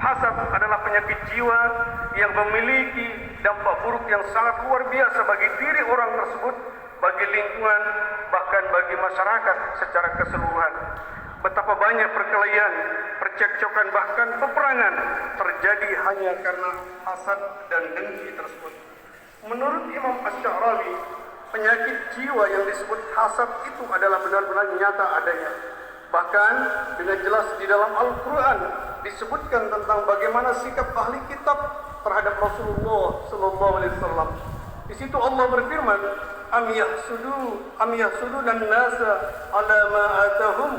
Hasad adalah penyakit jiwa yang memiliki dampak buruk yang sangat luar biasa bagi diri orang tersebut, bagi lingkungan, bahkan bagi masyarakat secara keseluruhan. Betapa banyak perkelahian, percekcokan, bahkan peperangan terjadi hanya karena hasad dan dengki tersebut. Menurut Imam Asy-Sya'rawi, penyakit jiwa yang disebut hasad itu adalah benar-benar nyata adanya. Bahkan dengan jelas di dalam Al-Quran disebutkan tentang bagaimana sikap ahli kitab terhadap Rasulullah SAW. Di situ Allah berfirman, am yahsudu dan nasa ala ma atahum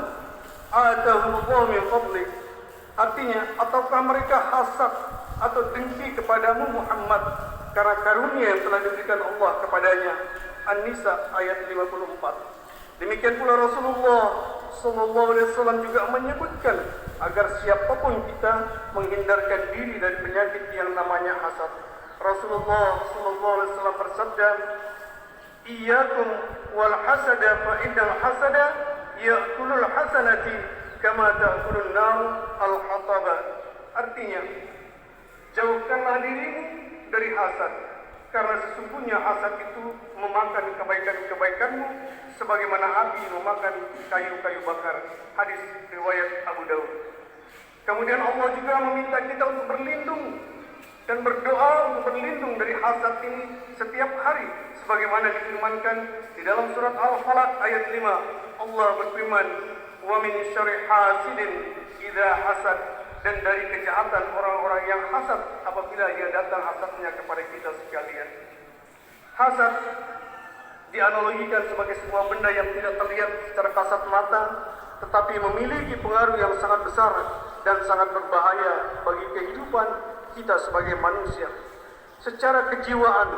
Allah min fadli. Artinya, ataukah mereka hasad atau dengki kepadamu Muhammad karena karunia yang telah diberikan Allah kepadanya. An-Nisa ayat 54. Demikian pula Rasulullah SAW juga menyebutkan agar siapapun kita menghindarkan diri dari penyakit yang namanya hasad. Rasulullah SAW bersabda, "Iyyakum wal hasada fa innal hasada ya'kulul hasanati kama ta'kulun nar al-hataba." Artinya, jauhkanlah dirimu dari hasad, karena sesungguhnya hasad itu memakan kebaikan-kebaikanmu sebagaimana api memakan kayu-kayu bakar. Hadis riwayat Abu Daud. Kemudian Allah juga meminta kita untuk berlindung dan berdoa untuk berlindung dari hasad ini setiap hari, sebagaimana difirmankan di dalam surat Al-Falaq ayat 5. Allah berfirman, "Wa min syarri hasidin idza hasad." Dan dari kejahatan orang-orang yang hasad apabila ia datang hasadnya kepada kita sekalian. Hasad dianalogikan sebagai sebuah benda yang tidak terlihat secara kasat mata, tetapi memiliki pengaruh yang sangat besar dan sangat berbahaya bagi kehidupan kita sebagai manusia. Secara kejiwaan,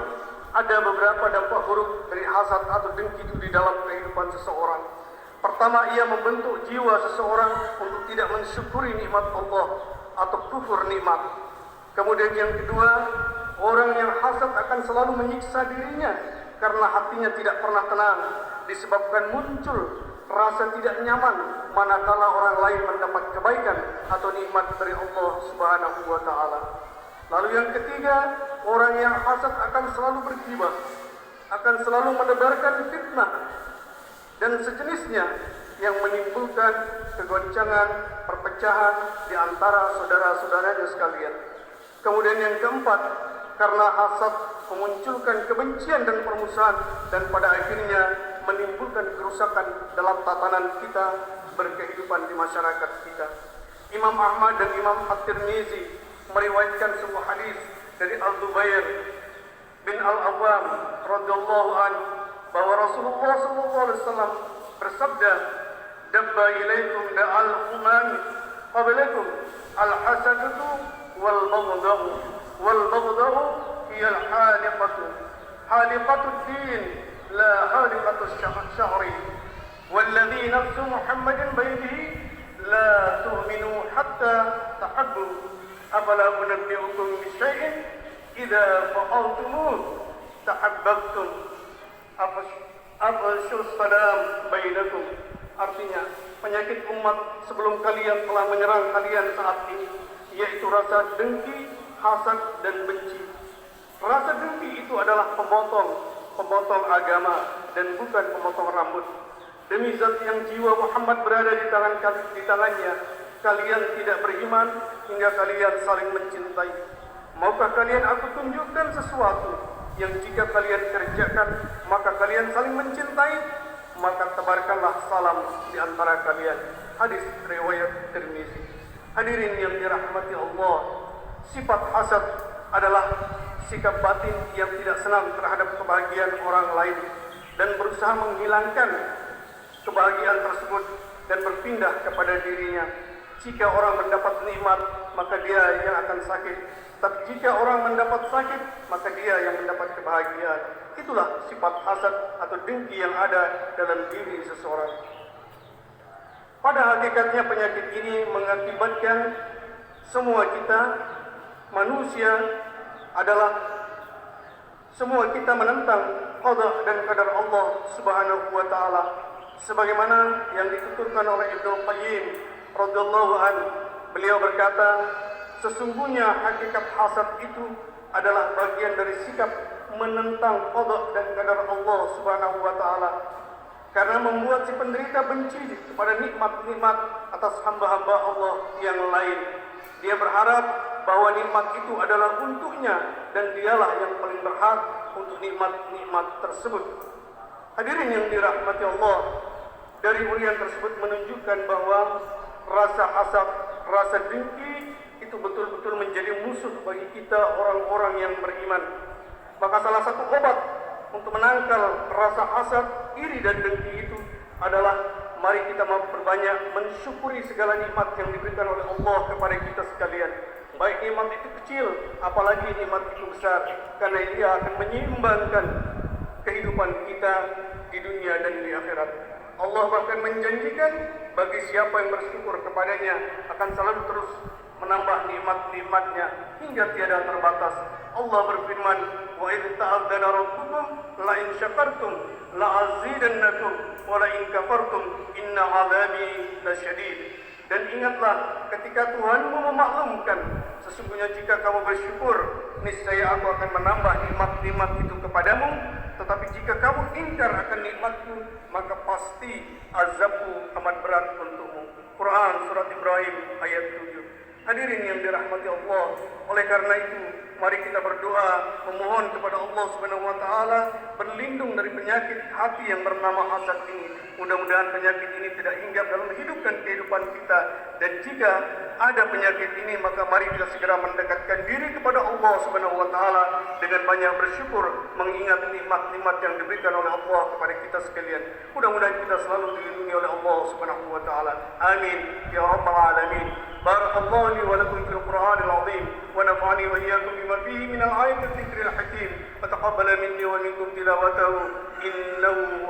ada beberapa dampak buruk dari hasad atau dengki itu di dalam kehidupan seseorang. Pertama, ia membentuk jiwa seseorang untuk tidak mensyukuri nikmat Allah atau kufur nikmat. Kemudian yang kedua, orang yang hasad akan selalu menyiksa dirinya karena hatinya tidak pernah tenang, disebabkan muncul rasa tidak nyaman manakala orang lain mendapat kebaikan atau nikmat dari Allah Subhanahu wa taala. Lalu yang ketiga, orang yang hasad akan selalu bergibah, akan selalu menebarkan fitnah dan sejenisnya yang menimbulkan kegoncangan, perpecahan di antara saudara-saudaranya sekalian. Kemudian yang keempat, karena hasad memunculkan kebencian dan permusuhan dan pada akhirnya menimbulkan kerusakan dalam tatanan kita berkehidupan di masyarakat kita. Imam Ahmad dan Imam At-Tirmizi meriwayatkan sebuah hadis dari Al-Zubair bin Al-Awwam radhiyallahu anhu bahwa Rasulullah SAW bersabda, "Dabba ilaikum da'al umam qablakum al-hasadatu wal baghdhu hiya haliqatu din la haliqatu syahri walladhi nafsu Muhammadin biyadihi la tu'minu hatta tahabbu afala unabbi'ukum bisyai'in idza fa'altumuhu tahabbabtum afsyus salam bainakum." Artinya, penyakit umat sebelum kalian telah menyerang kalian saat ini, yaitu rasa dengki, hasad dan benci. Rasa dengki itu adalah pemotong agama dan bukan pemotong rambut. Demi zat yang jiwa Muhammad berada di tangannya, kalian tidak beriman hingga kalian saling mencintai. Maukah kalian aku tunjukkan sesuatu yang jika kalian kerjakan maka kalian saling mencintai? Maka tebarkanlah salam di antara kalian. Hadis riwayat Tirmizi. Hadirin yang dirahmati Allah, sifat hasad adalah sikap batin yang tidak senang terhadap kebahagiaan orang lain dan berusaha menghilangkan kebahagiaan tersebut dan berpindah kepada dirinya. Jika orang mendapat nikmat, maka dia yang akan sakit. Tapi jika orang mendapat sakit, maka dia yang mendapat kebahagiaan. Itulah sifat hasad atau dengki yang ada dalam diri seseorang. Pada hakikatnya penyakit ini mengakibatkan semua kita manusia menentang qada dan qadar Allah Subhanahu wa taala, sebagaimana yang dituturkan oleh Ibnu Qayyim radhiyallahu anhu. Beliau berkata, sesungguhnya hakikat hasad itu adalah bagian dari sikap menentang qada dan qadar Allah Subhanahu wa taala, karena membuat si penderita benci kepada nikmat-nikmat atas hamba-hamba Allah yang lain. Dia berharap bahwa nikmat itu adalah untuknya dan dialah yang paling berhak untuk nikmat-nikmat tersebut. Hadirin yang dirahmati Allah, dari urian tersebut menunjukkan bahwa rasa hasad, rasa dengki itu betul-betul menjadi musuh bagi kita orang-orang yang beriman. Maka salah satu obat untuk menangkal rasa hasad, iri dan dengki itu adalah mari kita memperbanyak mensyukuri segala nikmat yang diberikan oleh Allah kepada kita sekalian. Baik nikmat itu kecil, apalagi nikmat itu besar, karena ia akan menyeimbangkan kehidupan kita di dunia dan di akhirat. Allah bahkan menjanjikan bagi siapa yang bersyukur kepadanya akan selalu terus menambah nikmat-nikmatnya hingga tiada terbatas. Allah berfirman, wa idh ta'adzana rabbukum la in syakartum la azidannakum wa la in kafartum inna 'adzabi lasyadid. Dan ingatlah ketika Tuhanmu memaklumkan, sesungguhnya jika kamu bersyukur, niscaya aku akan menambah nikmat-nikmat itu kepadamu. Tetapi jika kamu ingkar akan nikmatku, maka pasti azabku amat berat untukmu. Quran Surat Ibrahim ayat 7. Hadirin yang dirahmati Allah, oleh karena itu mari kita berdoa memohon kepada Allah Subhanahu wa taala berlindung dari penyakit hati yang bernama hasad ini. Mudah-mudahan penyakit ini tidak hinggap dalam hidup dan kehidupan kita, dan jika ada penyakit ini maka mari kita segera mendekatkan diri kepada Allah Subhanahu wa taala dengan banyak bersyukur, mengingat nikmat-nikmat yang diberikan oleh Allah kepada kita sekalian. Mudah-mudahan kita selalu dilindungi oleh Allah Subhanahu wa taala. Amin ya rabbal alamin. Barakallahu li wa lakum fil Qur'anil azim wa nafa'ani wa iyyakum bima fihi min al-ayatil dzikril hakim wa taqabbala minni wa minkum tilawatahu innahu